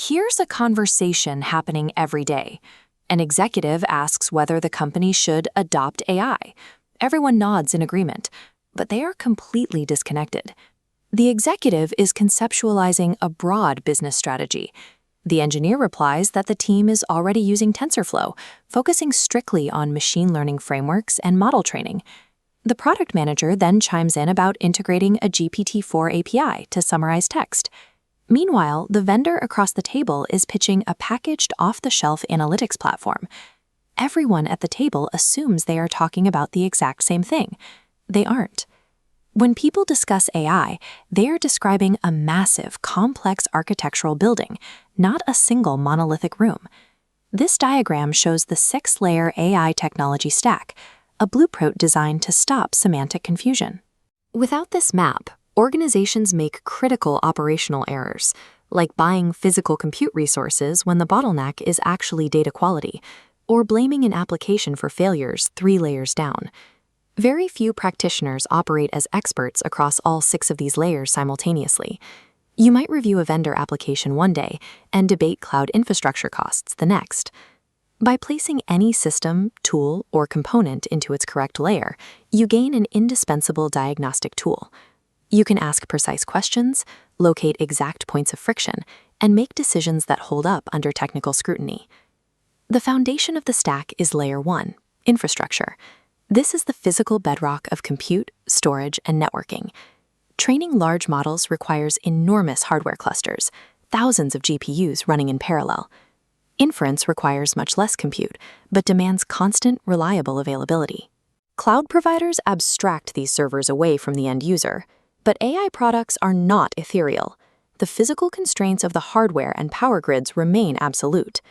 Here's a conversation happening every day. An executive asks whether the company should adopt AI. Everyone nods in agreement, but they are completely disconnected. The executive is conceptualizing a broad business strategy. The engineer replies that the team is already using TensorFlow, focusing strictly on machine learning frameworks and model training. The product manager then chimes in about integrating a GPT-4 API to summarize text. Meanwhile, the vendor across the table is pitching a packaged off-the-shelf analytics platform. Everyone at the table assumes they are talking about the exact same thing. They aren't. When people discuss AI, they are describing a massive, complex architectural building, not a single monolithic room. This diagram shows the 6-layer AI technology stack, a blueprint designed to stop semantic confusion. Without this map, organizations make critical operational errors, like buying physical compute resources when the bottleneck is actually data quality, or blaming an application for failures 3 layers down. Very few practitioners operate as experts across all 6 of these layers simultaneously. You might review a vendor application one day and debate cloud infrastructure costs the next. By placing any system, tool, or component into its correct layer, you gain an indispensable diagnostic tool. You can ask precise questions, locate exact points of friction, and make decisions that hold up under technical scrutiny. The foundation of the stack is Layer 1, infrastructure. This is the physical bedrock of compute, storage, and networking. Training large models requires enormous hardware clusters, thousands of GPUs running in parallel. Inference requires much less compute, but demands constant, reliable availability. Cloud providers abstract these servers away from the end user, but AI products are not ethereal. The physical constraints of the hardware and power grids remain absolute.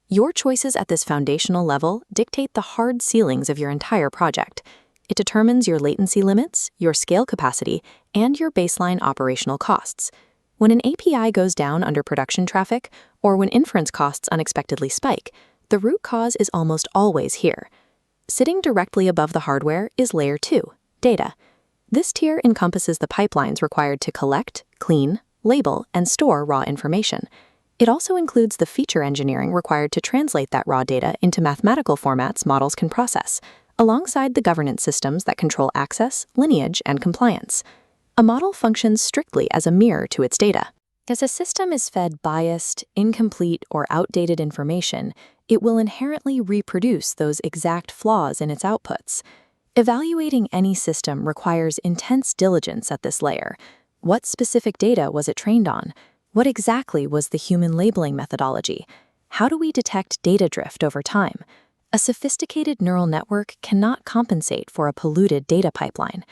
Your choices at this foundational level dictate the hard ceilings of your entire project. It determines your latency limits, your scale capacity, and your baseline operational costs. When an API goes down under production traffic, or when inference costs unexpectedly spike, the root cause is almost always here. Sitting directly above the hardware is Layer 2, data. This tier encompasses the pipelines required to collect, clean, label, and store raw information. It also includes the feature engineering required to translate that raw data into mathematical formats models can process, alongside the governance systems that control access, lineage, and compliance. A model functions strictly as a mirror to its data. As a system is fed biased, incomplete, or outdated information, it will inherently reproduce those exact flaws in its outputs. Evaluating any system requires intense diligence at this layer. What specific data was it trained on? What exactly was the human labeling methodology? How do we detect data drift over time? A sophisticated neural network cannot compensate for a polluted data pipeline.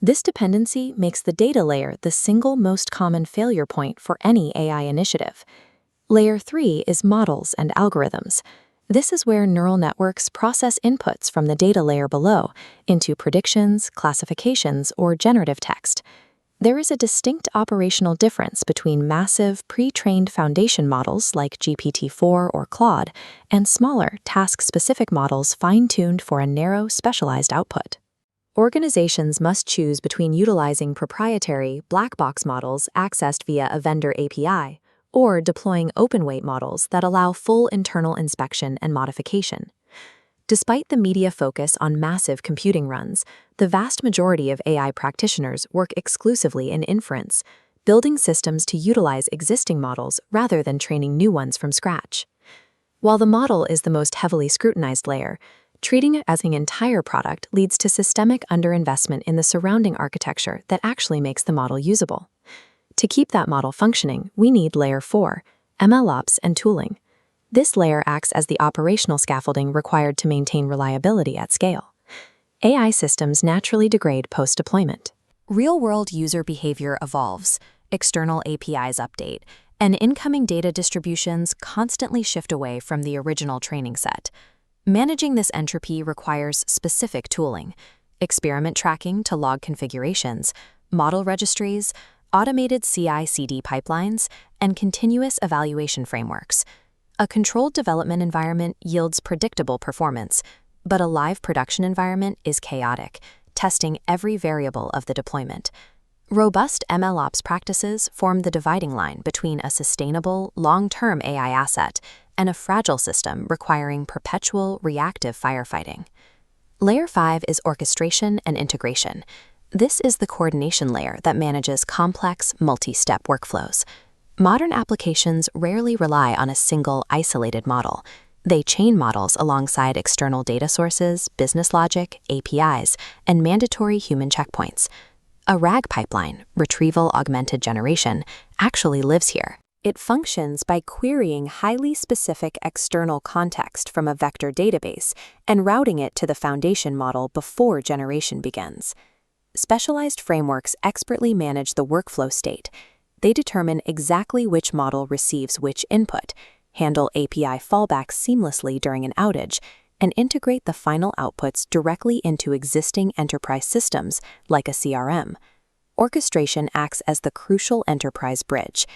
This dependency makes the data layer the single most common failure point for any AI initiative. Layer 3 is models and algorithms. This is where neural networks process inputs from the data layer below into predictions, classifications, or generative text. There is a distinct operational difference between massive, pre-trained foundation models like GPT-4 or Claude and smaller, task-specific models fine-tuned for a narrow, specialized output. Organizations must choose between utilizing proprietary, black box models accessed via a vendor API or deploying open-weight models that allow full internal inspection and modification. Despite the media focus on massive computing runs, the vast majority of AI practitioners work exclusively in inference, building systems to utilize existing models rather than training new ones from scratch. While the model is the most heavily scrutinized layer, treating it as an entire product leads to systemic underinvestment in the surrounding architecture that actually makes the model usable. To keep that model functioning, we need Layer 4, MLOps and tooling. This layer acts as the operational scaffolding required to maintain reliability at scale. AI systems naturally degrade post-deployment. Real-world user behavior evolves, external APIs update, and incoming data distributions constantly shift away from the original training set. Managing this entropy requires specific tooling, experiment tracking to log configurations, model registries, automated CI/CD pipelines, and continuous evaluation frameworks. A controlled development environment yields predictable performance, but a live production environment is chaotic, testing every variable of the deployment. Robust MLOps practices form the dividing line between a sustainable, long-term AI asset and a fragile system requiring perpetual reactive firefighting. Layer 5 is orchestration and integration. This is the coordination layer that manages complex, multi-step workflows. Modern applications rarely rely on a single, isolated model. They chain models alongside external data sources, business logic, APIs, and mandatory human checkpoints. A RAG pipeline, retrieval augmented generation, actually lives here. It functions by querying highly specific external context from a vector database and routing it to the foundation model before generation begins. Specialized frameworks expertly manage the workflow state. They determine exactly which model receives which input, handle API fallbacks seamlessly during an outage, and integrate the final outputs directly into existing enterprise systems like a CRM. Orchestration acts as the crucial enterprise bridge.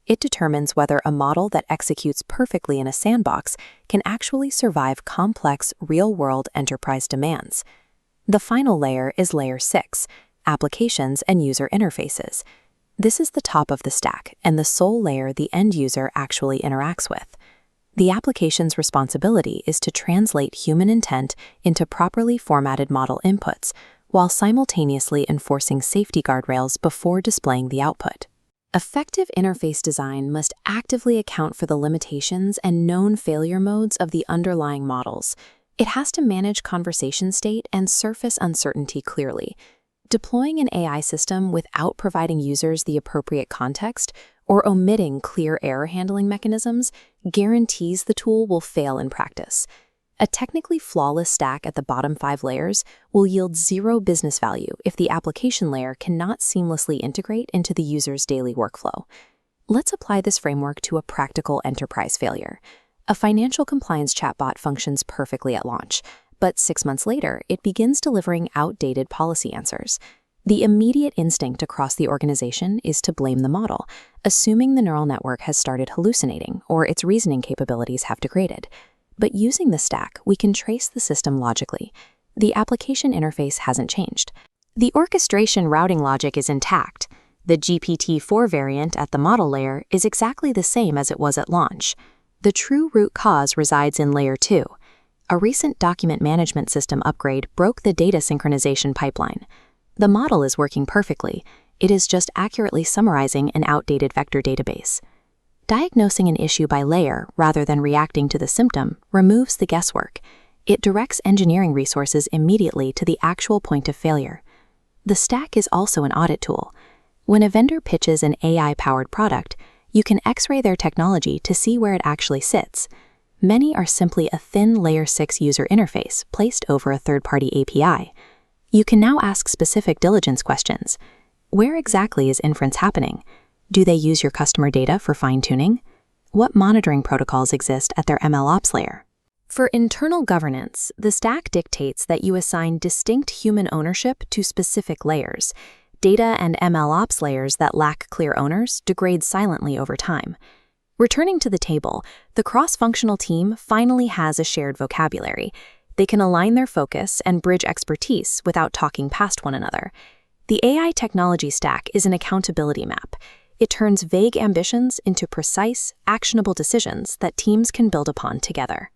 It determines whether a model that executes perfectly in a sandbox can actually survive complex, real-world enterprise demands. The final layer is Layer 6, applications and user interfaces. This is the top of the stack and the sole layer the end user actually interacts with. The application's responsibility is to translate human intent into properly formatted model inputs, while simultaneously enforcing safety guardrails before displaying the output. Effective interface design must actively account for the limitations and known failure modes of the underlying models. It has to manage conversation state and surface uncertainty clearly. Deploying an AI system without providing users the appropriate context or omitting clear error handling mechanisms guarantees the tool will fail in practice. A technically flawless stack at the bottom 5 layers will yield zero business value if the application layer cannot seamlessly integrate into the user's daily workflow. Let's apply this framework to a practical enterprise failure. A financial compliance chatbot functions perfectly at launch, but 6 months later, it begins delivering outdated policy answers. The immediate instinct across the organization is to blame the model, assuming the neural network has started hallucinating or its reasoning capabilities have degraded. But using the stack, we can trace the system logically. The application interface hasn't changed. The orchestration routing logic is intact. The GPT-4 variant at the model layer is exactly the same as it was at launch. The true root cause resides in Layer 2. A recent document management system upgrade broke the data synchronization pipeline. The model is working perfectly. It is just accurately summarizing an outdated vector database. Diagnosing an issue by layer rather than reacting to the symptom removes the guesswork. It directs engineering resources immediately to the actual point of failure. The stack is also an audit tool. When a vendor pitches an AI-powered product, you can X-ray their technology to see where it actually sits. Many are simply a thin Layer 6 user interface placed over a third-party API. You can now ask specific diligence questions. Where exactly is inference happening? Do they use your customer data for fine-tuning? What monitoring protocols exist at their MLOps layer? For internal governance, the stack dictates that you assign distinct human ownership to specific layers. Data and MLOps layers that lack clear owners degrade silently over time. Returning to the table, the cross-functional team finally has a shared vocabulary. They can align their focus and bridge expertise without talking past one another. The AI technology stack is an accountability map. It turns vague ambitions into precise, actionable decisions that teams can build upon together.